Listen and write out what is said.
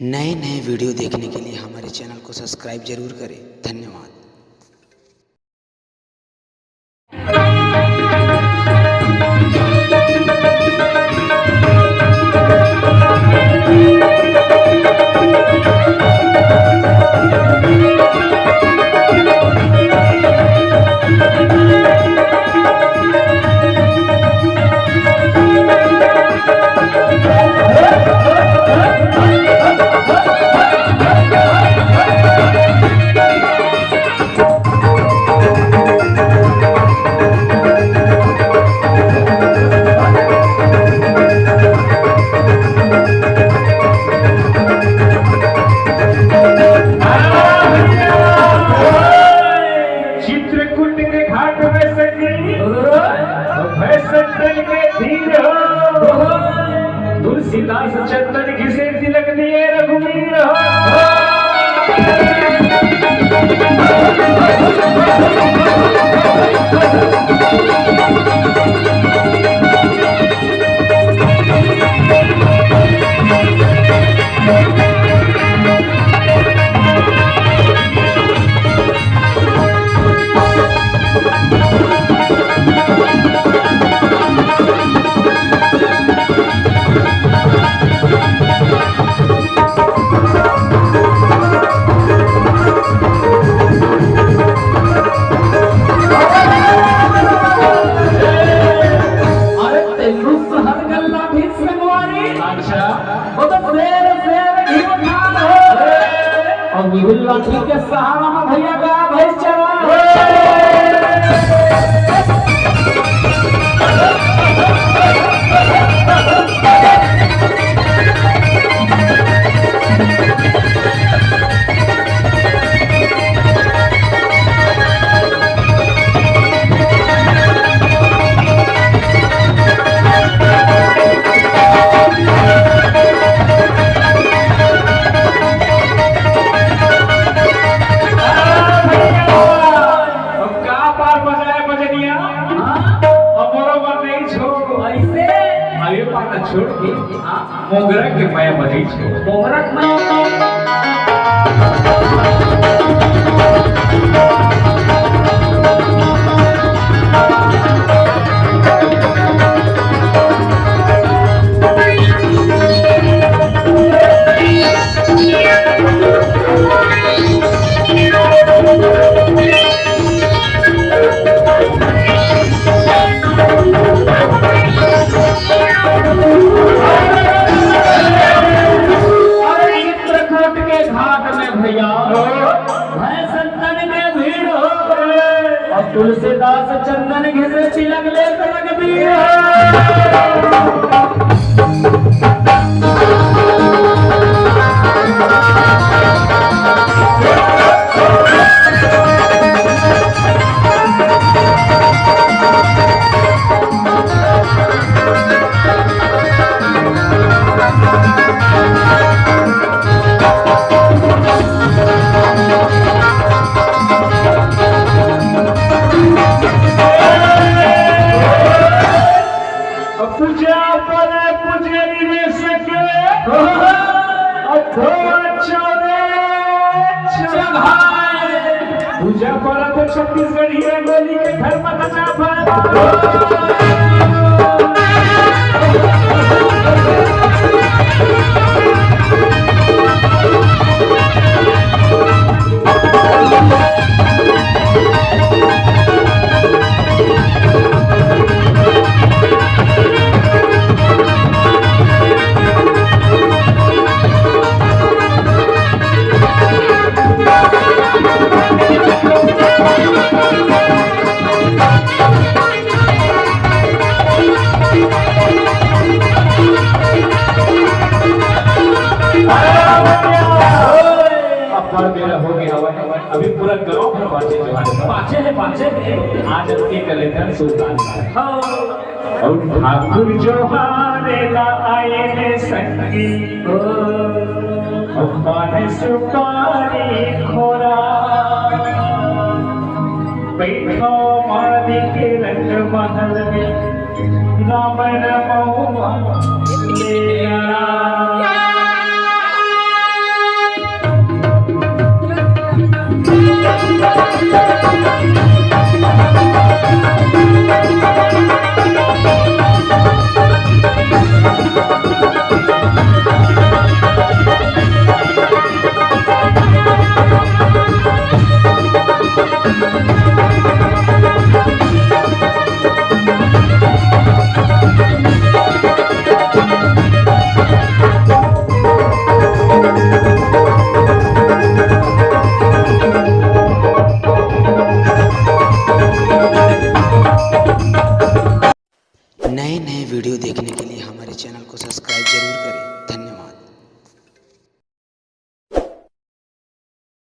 नए नए वीडियो देखने के लिए हमारे चैनल को सब्सक्राइब जरूर करें। धन्यवाद। तुलसीदास चंदन घिसे तिलक दिए रघुवीर लाठी के सहारा में भैया का भैंस चरा छोड़ के मोगरा के माया बनी छो मोगरा के तुलसीदास चंदन घिसे तिलक ले रघुवीर पूजा पड़ा तो छत्तीसगढ़ ही रंगोली के घर में बचा हो गया अभी पूरा गांव में पाचे है आज के कलेक्टर सुल्तान और ठाकुर जोहारे ला आए ने संगी अम्बाने सुपारी खोरा बैठो माली के रंग महल में रामन